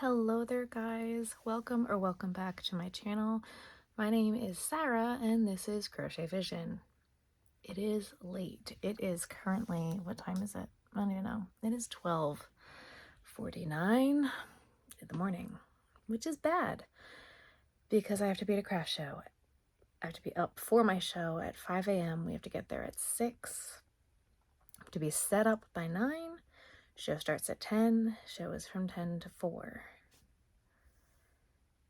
Hello there guys, welcome back to my channel. My name is Sarah and this is Crochet Vision. It is late. It is currently, what time is it? I don't even know. It is 12:49 in the morning, which is bad because I have to be at a craft show. I have to be up for my show at 5 a.m. We have to get there at 6. I have to be set up by 9. Show starts at 10. Show is from 10 to 4.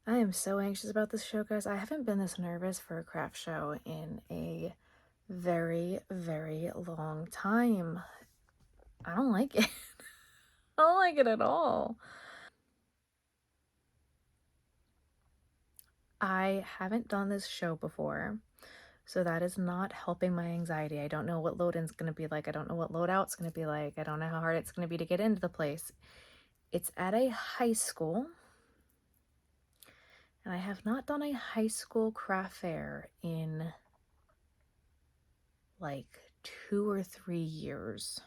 I am so anxious about this show, guys. I haven't been this nervous for a craft show in a very, very long time. I don't like it. I don't like it at all. I haven't done this show before, so that is not helping my anxiety. I don't know what load-in's going to be like. I don't know what load-out's going to be like. I don't know how hard it's going to be to get into the place. It's at a high school. And I have not done a high school craft fair in like 2 or 3 years.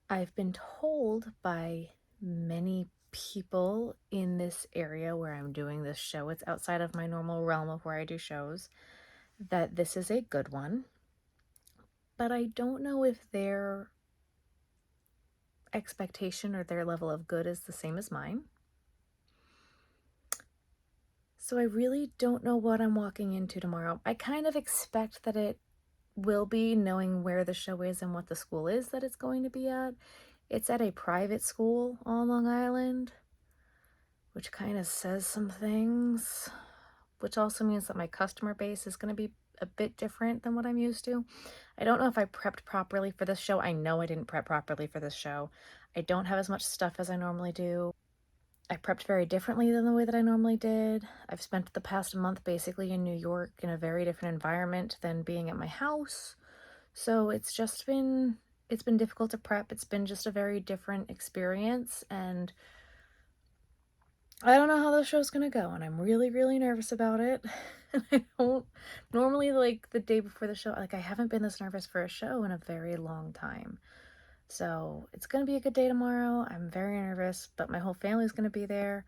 I've been told by many people in this area where I'm doing this show, it's outside of my normal realm of where I do shows, that this is a good one. But I don't know if their expectation or their level of good is the same as mine. So I really don't know what I'm walking into tomorrow. I kind of expect that it will be, knowing where the show is and what the school is that it's going to be at. It's at a private school on Long Island, which kind of says some things, which also means that my customer base is going to be a bit different than what I'm used to. I don't know if I prepped properly for this show. I know I didn't prep properly for this show. I don't have as much stuff as I normally do. I prepped very differently than the way that I normally did. I've spent the past month basically in New York in a very different environment than being at my house. So it's been difficult to prep. It's been just a very different experience, and I don't know how the show's gonna go, and I'm really, really nervous about it. And I don't normally, like, the day before the show, like, I haven't been this nervous for a show in a very long time. So it's going to be a good day tomorrow. I'm very nervous, but my whole family's going to be there.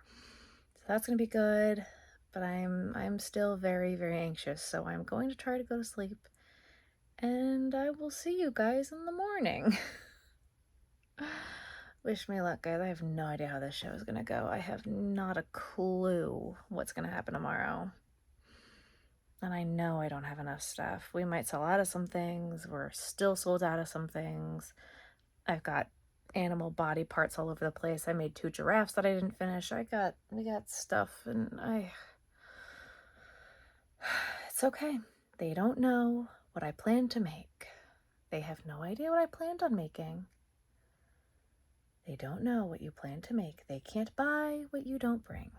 So that's going to be good. But I'm still very, very anxious. So I'm going to try to go to sleep. And I will see you guys in the morning. Wish me luck, guys. I have no idea how this show is going to go. I have not a clue what's going to happen tomorrow. And I know I don't have enough stuff. We might sell out of some things. We're still sold out of some things. I've got animal body parts all over the place. I made 2 giraffes that I didn't finish. We got stuff, and it's okay. They don't know what I plan to make. They have no idea what I planned on making. They don't know what you plan to make. They can't buy what you don't bring.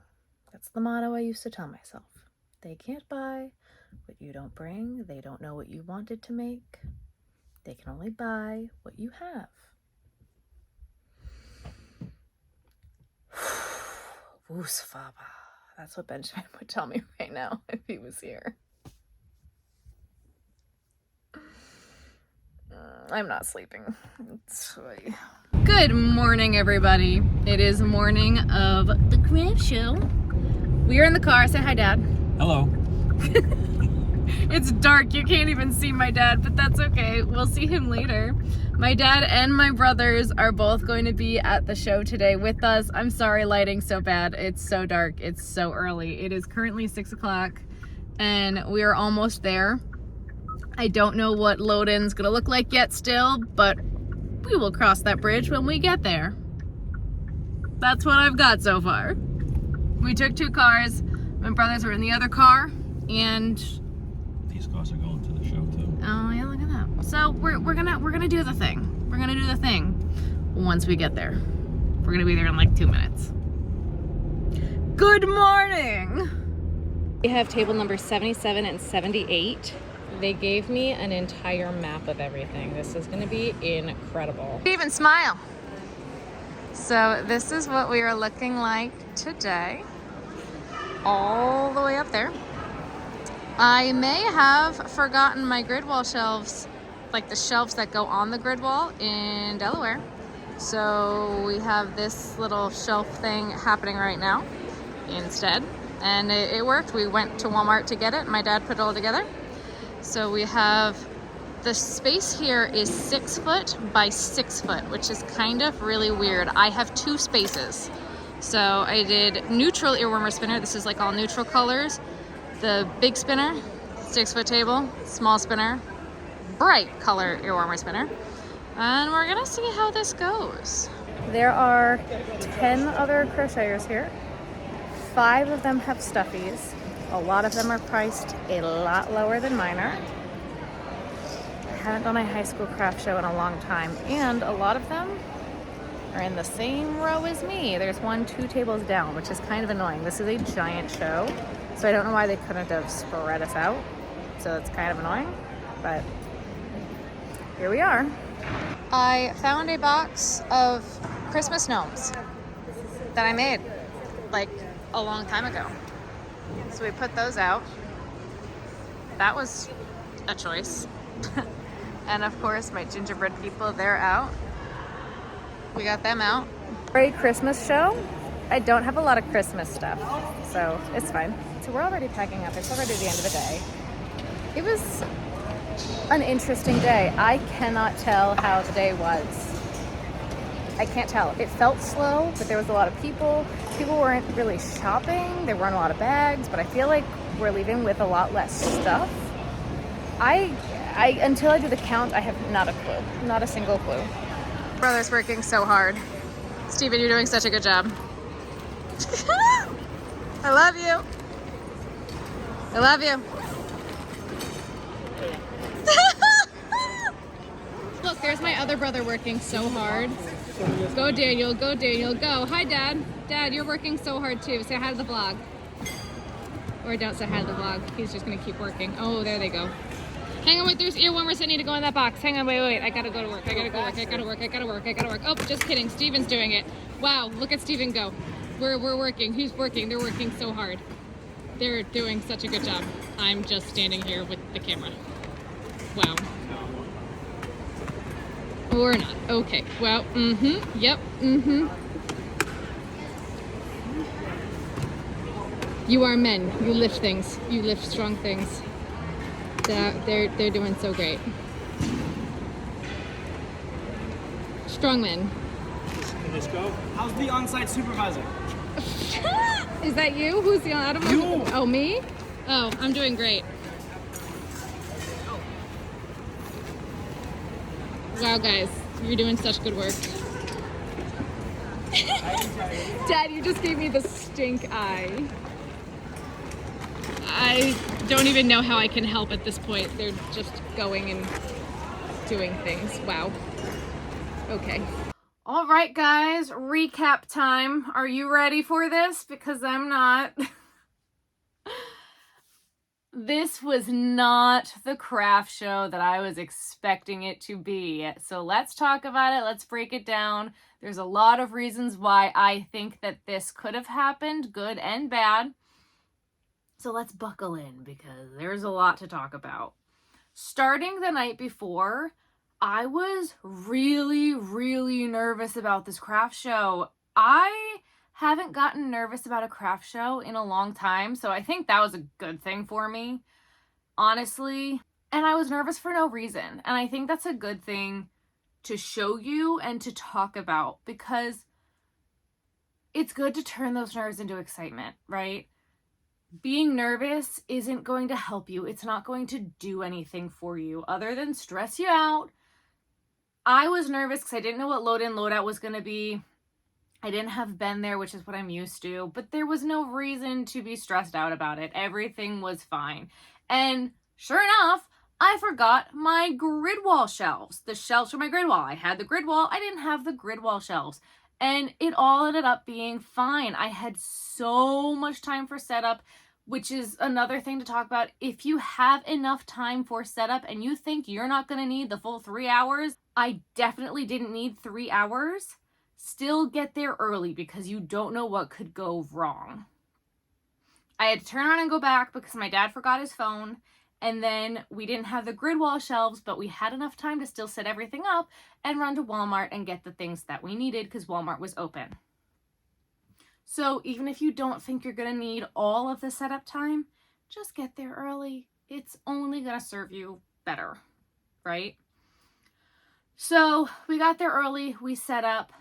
That's the motto I used to tell myself. They can't buy what you don't bring. They don't know what you wanted to make. They can only buy what you have. Woos Faba. That's what Benjamin would tell me right now if he was here. I'm not sleeping. Good morning, everybody. It is the morning of the craft show. We are in the car. Say hi, Dad. Hello. It's dark. You can't even see my dad, but that's okay. We'll see him later. My dad and my brothers are both going to be at the show today with us. I'm sorry lighting's so bad. It's so dark. It's so early. It is currently 6 o'clock and we are almost there. I don't know what load-in's gonna look like yet still, but we will cross that bridge when we get there. That's what I've got so far. We took 2 cars. My brothers are in the other car, and These cars are going to the show too. oh yeah, look at that. So we're gonna do the thing. We're gonna do the thing once we get there. We're gonna be there in like 2 minutes. Good morning. We have table number 77 and 78. They gave me an entire map of everything. This is gonna be incredible. Even smile. So this is what we are looking like today. All the way up there. I may have forgotten my grid wall shelves, like the shelves that go on the grid wall in Delaware. So we have this little shelf thing happening right now instead. And it worked. We went to Walmart to get it. My dad put it all together. So we have, the space here is 6 foot by 6 foot, which is kind of really weird. I have 2 spaces. So I did neutral earwormer spinner. This is like all neutral colors. The big spinner, 6 foot table, small spinner, bright color earwormer spinner. And we're gonna see how this goes. There are 10 other crocheters here. 5 of them have stuffies. A lot of them are priced a lot lower than mine are. I haven't done a high school craft show in a long time, and a lot of them are in the same row as me. There's 2 tables down, which is kind of annoying. This is a giant show, so I don't know why they couldn't have spread us out. So it's kind of annoying, but here we are. I found a box of Christmas gnomes that I made like a long time ago. So we put those out. That was a choice. And of course my gingerbread people, they're out. We got them out. Great Christmas show. I don't have a lot of Christmas stuff, so it's fine. So we're already packing up. It's already the end of the day. It was an interesting day. I cannot tell how the day was. I can't tell. It felt slow, but there was a lot of people. People weren't really shopping. There weren't a lot of bags, but I feel like we're leaving with a lot less stuff. I until I do the count, I have not a clue. Not a single clue. Brother's working so hard. Steven, you're doing such a good job. I love you. I love you. Look, there's my other brother working so hard. Go Daniel, go Daniel, go. Hi Dad. Dad, you're working so hard too. Say hi to the vlog. Or don't say hi to the vlog. He's just gonna keep working. Oh, there they go. Hang on, wait, there's earwormers that need to go in that box. Hang on, wait. I gotta go to work. I gotta work. Oh, just kidding. Steven's doing it. Wow, look at Steven go. We're working. He's working. They're working so hard. They're doing such a good job. I'm just standing here with the camera. Wow. Or not. Okay. Well, yep, You are men. You lift things. You lift strong things. They're doing so great. Strong men. Can this go? How's the on-site supervisor? Is that you? Who's the? I don't know. You. Oh, me? Oh, I'm doing great. Wow, guys, you're doing such good work. Dad, you just gave me the stink eye. I don't even know how I can help at this point. They're just going and doing things. Wow. Okay. All right, guys, recap time. Are you ready for this? Because I'm not. This was not the craft show that I was expecting it to be. So let's talk about it. Let's break it down. There's a lot of reasons why I think that this could have happened, good and bad. So let's buckle in because there's a lot to talk about. Starting the night before, I was really, really nervous about this craft show. I haven't gotten nervous about a craft show in a long time, so I think that was a good thing for me, honestly. And I was nervous for no reason, and I think that's a good thing to show you and to talk about because it's good to turn those nerves into excitement, right? Being nervous isn't going to help you. It's not going to do anything for you other than stress you out. I was nervous because I didn't know what load in, load out was going to be. I didn't have Ben there, which is what I'm used to, but there was no reason to be stressed out about it. Everything was fine. And sure enough, I forgot my grid wall shelves. The shelves for my grid wall. I had the grid wall. I didn't have the grid wall shelves. And it all ended up being fine. I had so much time for setup, which is another thing to talk about. If you have enough time for setup and you think you're not going to need the full 3 hours, I definitely didn't need 3 hours. Still get there early because you don't know what could go wrong. I had to turn around and go back because my dad forgot his phone, And then we didn't have the grid wall shelves, but we had enough time to still set everything up and run to Walmart and get the things that we needed because Walmart was open. So even if you don't think you're going to need all of the setup time, just get there early. It's only going to serve you better, right? So we got there early, we set up.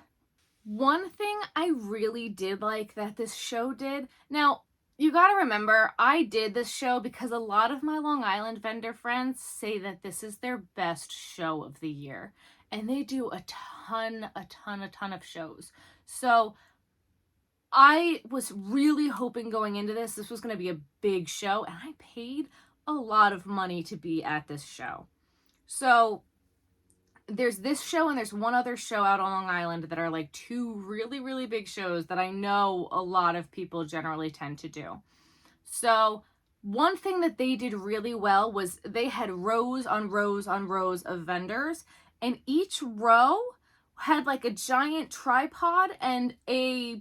One thing I really did like that this show did, now you got to remember, I did this show because a lot of my Long Island vendor friends say that this is their best show of the year. And they do a ton of shows. So I was really hoping going into this was going to be a big show, and I paid a lot of money to be at this show. So there's this show and there's one other show out on Long Island that are like two really big shows that I know a lot of people generally tend to do. So one thing that they did really well was they had rows on rows on rows of vendors, and each row had like a giant tripod and a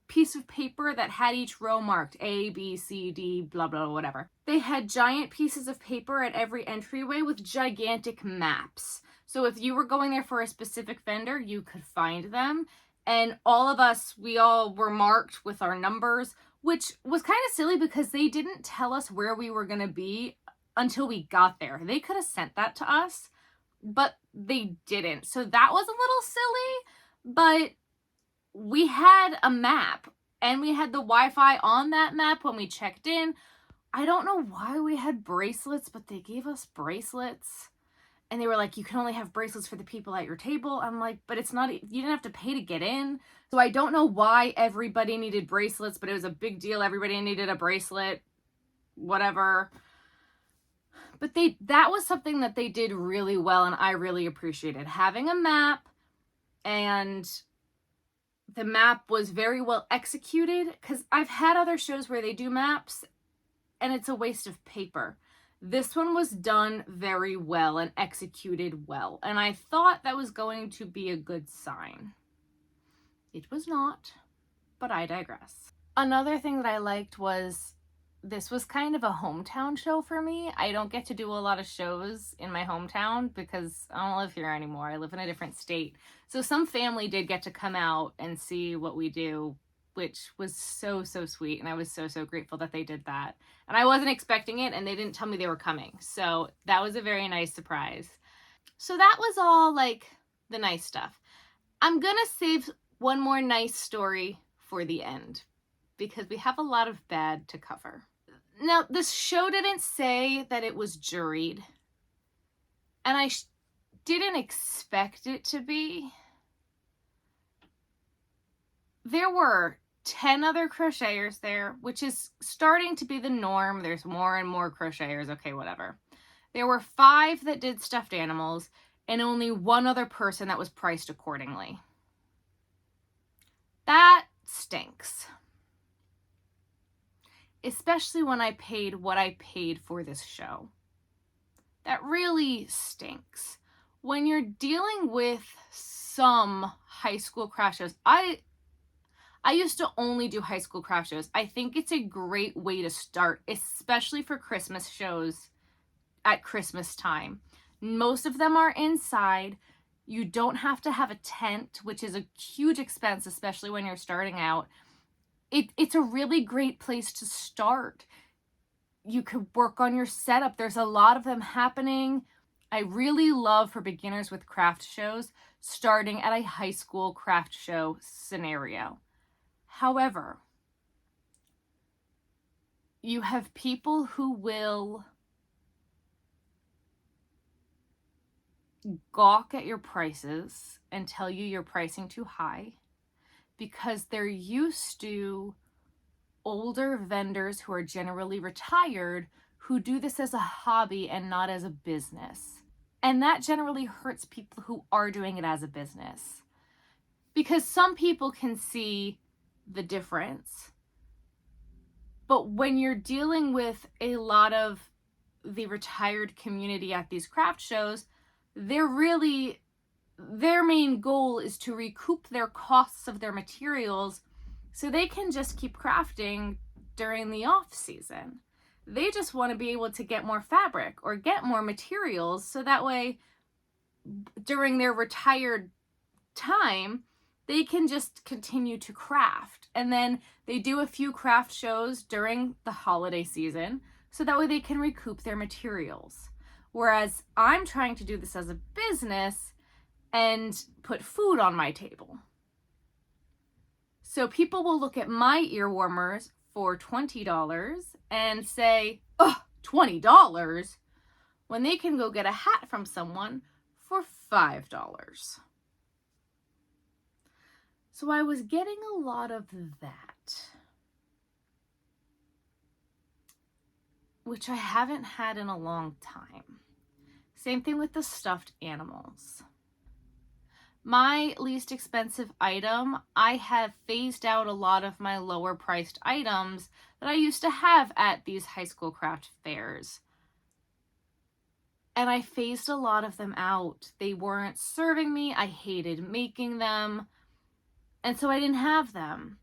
piece of paper that had each row marked A, B, C, D, blah, blah, whatever. They had giant pieces of paper at every entryway with gigantic maps. So if you were going there for a specific vendor, you could find them. And all of us, we all were marked with our numbers, which was kind of silly because they didn't tell us where we were going to be until we got there. They could have sent that to us, but they didn't. So that was a little silly, but we had a map and we had the Wi-Fi on that map when we checked in. I don't know why we had bracelets, but they gave us bracelets. And they were like, you can only have bracelets for the people at your table. I'm like, but it's not, you didn't have to pay to get in. So I don't know why everybody needed bracelets, but it was a big deal. Everybody needed a bracelet, whatever. But that was something that they did really well, and I really appreciated. Having a map, and the map was very well executed, because I've had other shows where they do maps and it's a waste of paper. This one was done very well and executed well, and I thought that was going to be a good sign. It was not, but I digress. Another thing that I liked was this was kind of a hometown show for me. I don't get to do a lot of shows in my hometown because I don't live here anymore. I live in a different state. So some family did get to come out and see what we do, which was so sweet. And I was so grateful that they did that. And I wasn't expecting it, and they didn't tell me they were coming. So that was a very nice surprise. So that was all like the nice stuff. I'm gonna save one more nice story for the end because we have a lot of bad to cover. Now, this show didn't say that it was juried, and I didn't expect it to be. There were 10 other crocheters there, which is starting to be the norm. There's more and more crocheters. Okay, whatever. There were 5 that did stuffed animals and only one other person that was priced accordingly. That stinks. Especially when I paid what I paid for this show. That really stinks. When you're dealing with some high school craft shows, I used to only do high school craft shows. I think it's a great way to start, especially for Christmas shows at Christmas time. Most of them are inside. You don't have to have a tent, which is a huge expense, especially when you're starting out. It's a really great place to start. You could work on your setup. There's a lot of them happening. I really love, for beginners with craft shows, starting at a high school craft show scenario. However, you have people who will gawk at your prices and tell you you're pricing too high because they're used to older vendors who are generally retired who do this as a hobby and not as a business. And that generally hurts people who are doing it as a business. Because some people can see the difference. But when you're dealing with a lot of the retired community at these craft shows, their main goal is to recoup their costs of their materials so they can just keep crafting during the off season. They just want to be able to get more fabric or get more materials so that way during their retired time, they can just continue to craft. And then they do a few craft shows during the holiday season so that way they can recoup their materials. Whereas I'm trying to do this as a business and put food on my table. So people will look at my ear warmers for $20 and say, oh, $20 when they can go get a hat from someone for $5. So I was getting a lot of that, which I haven't had in a long time. Same thing with the stuffed animals. My least expensive item, I have phased out a lot of my lower priced items that I used to have at these high school craft fairs. And I phased a lot of them out. They weren't serving me. I hated making them. And so I didn't have them.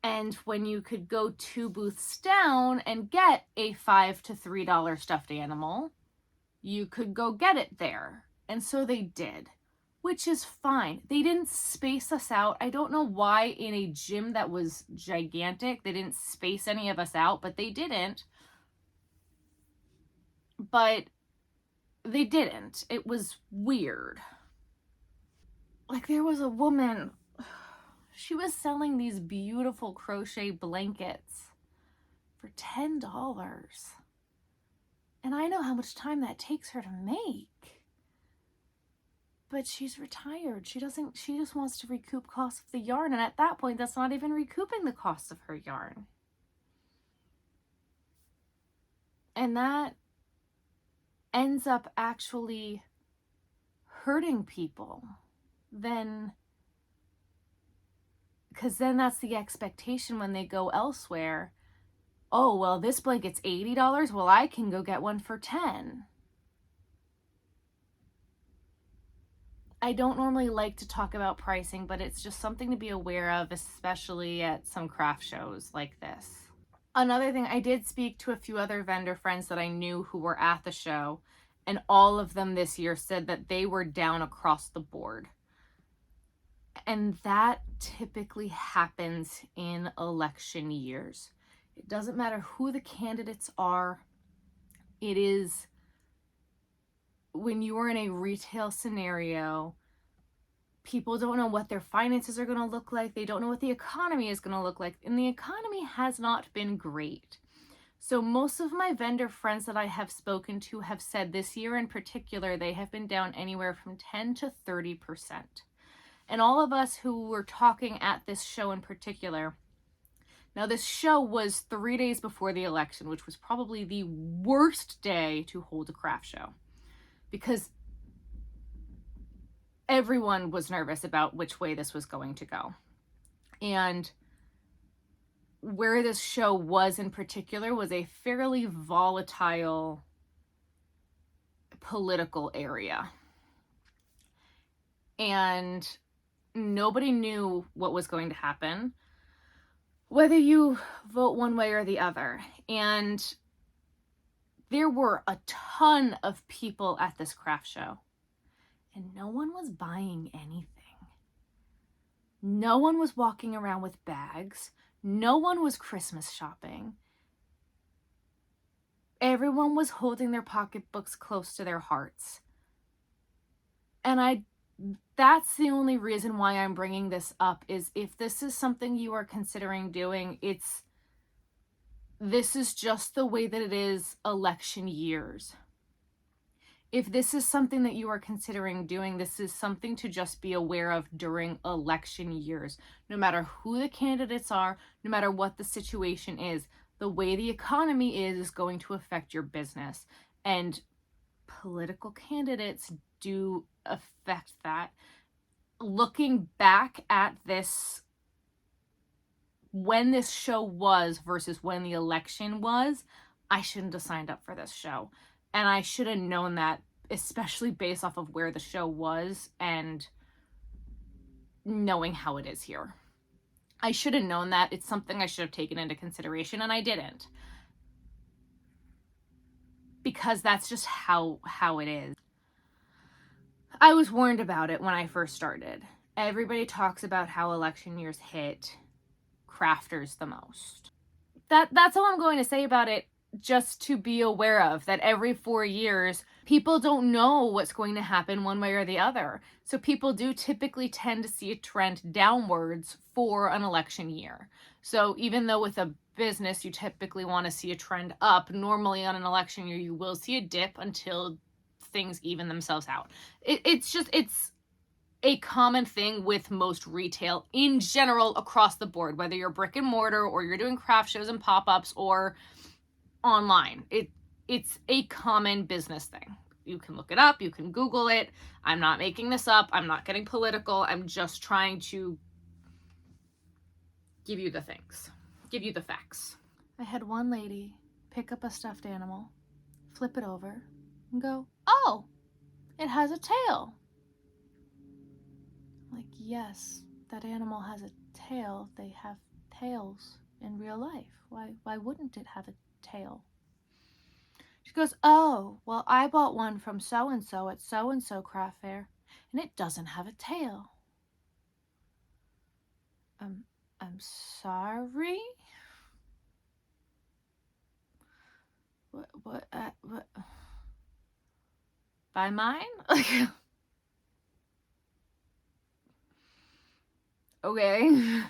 And when you could go 2 booths down and get a $5 to $3 stuffed animal, you could go get it there. And so they did, which is fine. They didn't space us out. I don't know why in a gym that was gigantic, they didn't space any of us out, but they didn't. But they didn't. It was weird. Like there was a woman, she was selling these beautiful crochet blankets for $10. And I know how much time that takes her to make. But she's retired. She just wants to recoup costs of the yarn. And at that point, that's not even recouping the cost of her yarn. And that ends up actually hurting people. Because then that's the expectation when they go elsewhere. Oh, well, this blanket's $80. Well, I can go get one for $10. I don't normally like to talk about pricing, but it's just something to be aware of, especially at some craft shows like this. Another thing, I did speak to a few other vendor friends that I knew who were at the show, and all of them this year said that they were down across the board. And that typically happens in election years. It doesn't matter who the candidates are. It is when you are in a retail scenario, people don't know what their finances are going to look like. They don't know what the economy is going to look like. And the economy has not been great. So most of my vendor friends that I have spoken to have said this year in particular, they have been down anywhere from 10 to 30%. And all of us who were talking at this show in particular, now this show was 3 days before the election, which was probably the worst day to hold a craft show because everyone was nervous about which way this was going to go. And where this show was in particular was a fairly volatile political area. And nobody knew what was going to happen, whether you vote one way or the other. And there were a ton of people at this craft show, and no one was buying anything. No one was walking around with bags. No one was Christmas shopping. Everyone was holding their pocketbooks close to their hearts. And that's the only reason why I'm bringing this up, is if this is something you are considering doing, this is just the way that it is election years. If this is something that you are considering doing, this is something to just be aware of during election years. No matter who the candidates are, no matter what the situation is, the way the economy is going to affect your business. And political candidates do affect that. Looking back at this, when this show was versus when the election was, I shouldn't have signed up for this show. And I should have known that, especially based off of where the show was and knowing how it is here. I should have known that. It's something I should have taken into consideration, and I didn't. because that's just how it is. I was warned about it when I first started. Everybody talks about how election years hit crafters the most. That's all I'm going to say about it, just to be aware of that every 4 years, people don't know what's going to happen one way or the other. So people do typically tend to see a trend downwards for an election year. So even though with a business, you typically want to see a trend up, normally on an election year, you will see a dip until things even themselves out. It's a common thing with most retail in general across the board, whether you're brick and mortar or you're doing craft shows and pop-ups or online. It's a common business thing. You can look it up, you can Google it. I'm not making this up. I'm not getting political. I'm just trying to give you the things, give you the facts. I had one lady pick up a stuffed animal, flip it over, and go, "Oh, it has a tail." Like, yes, that animal has a tail. They have tails in real life. Why wouldn't it have a tail? She goes, "Oh, well, I bought one from so-and-so at so-and-so craft fair, and it doesn't have a tail." I'm sorry? What? Buy mine? Okay.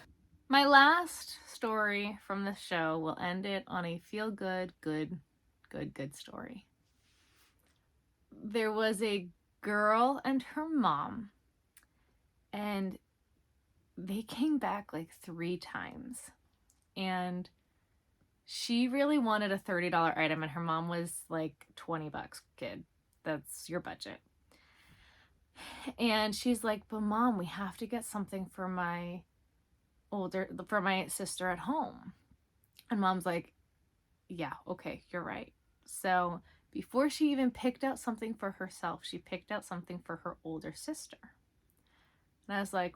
My last story from the show will end it on a feel-good, good story. There was a girl and her mom, and they came back like 3 times. And she really wanted a $30 item, and her mom was like, $20, kid. That's your budget. And she's like, "But Mom, we have to get something for my sister at home." And Mom's like, "Yeah, okay, you're right." So before she even picked out something for herself, she picked out something for her older sister. And I was like,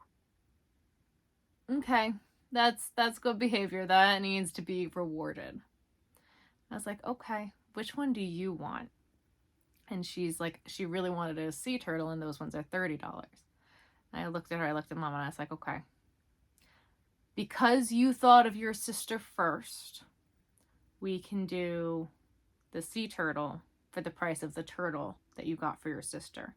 okay, that's good behavior. That needs to be rewarded. I was like, okay, which one do you want? And she's like, she really wanted a sea turtle, and those ones are $30. And I looked at her, I looked at Mom, and I was like, okay, because you thought of your sister first, we can do the sea turtle for the price of the turtle that you got for your sister.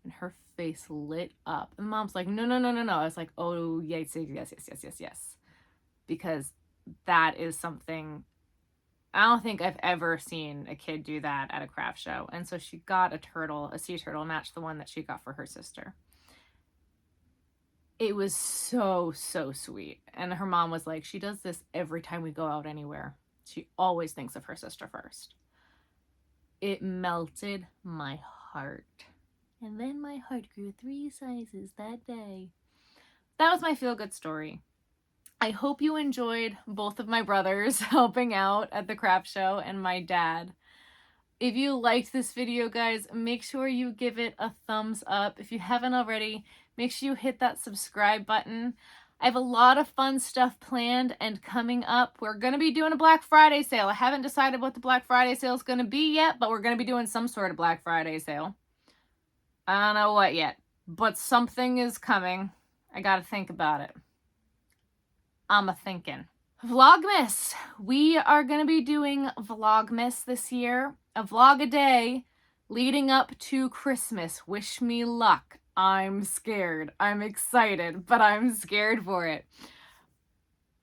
And her face lit up. And Mom's like, no. I was like, oh, yes. Because that is something, I don't think I've ever seen a kid do that at a craft show. And so she got a sea turtle, matched the one that she got for her sister. It was so sweet. And her mom was like, she does this every time we go out anywhere. She always thinks of her sister first. It melted my heart. And then my heart grew 3 sizes that day. That was my feel-good story. I hope you enjoyed both of my brothers helping out at the craft show and my dad. If you liked this video, guys, make sure you give it a thumbs up. If you haven't already, make sure you hit that subscribe button. I have a lot of fun stuff planned and coming up. We're going to be doing a Black Friday sale. I haven't decided what the Black Friday sale is going to be yet, but we're going to be doing some sort of Black Friday sale. I don't know what yet, but something is coming. I got to think about it. I'm a-thinking. Vlogmas. We are going to be doing Vlogmas this year. A vlog a day leading up to Christmas. Wish me luck. I'm scared. I'm excited, but I'm scared for it.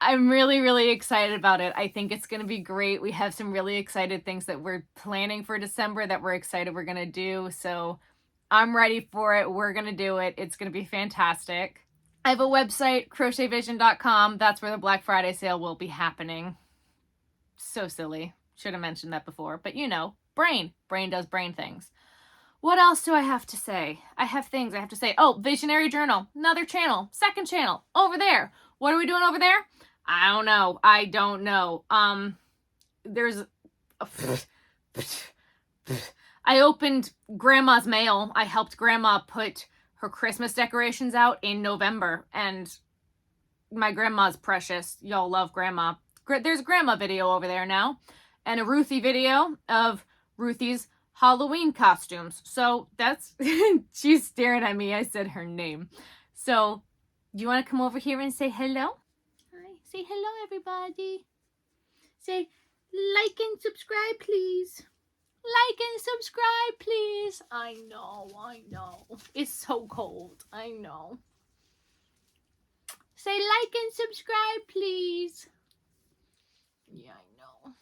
I'm really excited about it. I think it's going to be great. We have some really excited things that we're planning for December that we're excited we're going to do. So I'm ready for it. We're going to do it. It's going to be fantastic. I have a website, crochetvision.com. That's where the Black Friday sale will be happening. So silly. Should have mentioned that before. But you know, brain. Brain does brain things. What else do I have to say? I have things I have to say. Oh, Visionary Journal. Another channel. Second channel. Over there. What are we doing over there? I don't know. There's... I opened Grandma's mail. I helped Grandma put her Christmas decorations out in November, and my grandma's precious. Y'all love Grandma. There's a Grandma video over there now, and a Ruthie video of Ruthie's Halloween costumes. So that's, she's staring at me. I said her name. So do you want to come over here and say hello? Hi. Say hello, everybody. Say like and subscribe, please. Like and subscribe, please. I know. It's so cold. I know. Say like and subscribe, please. Yeah, I know.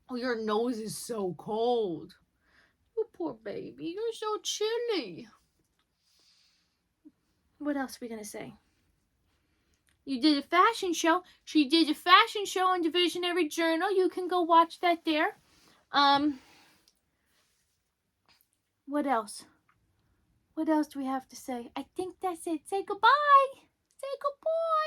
Oh, your nose is so cold. You poor baby. You're so chilly. What else are we going to say? You did a fashion show. She did a fashion show on the Visionary Journal. You can go watch that there. What else? What else do we have to say? I think that's it. Say goodbye. Say goodbye.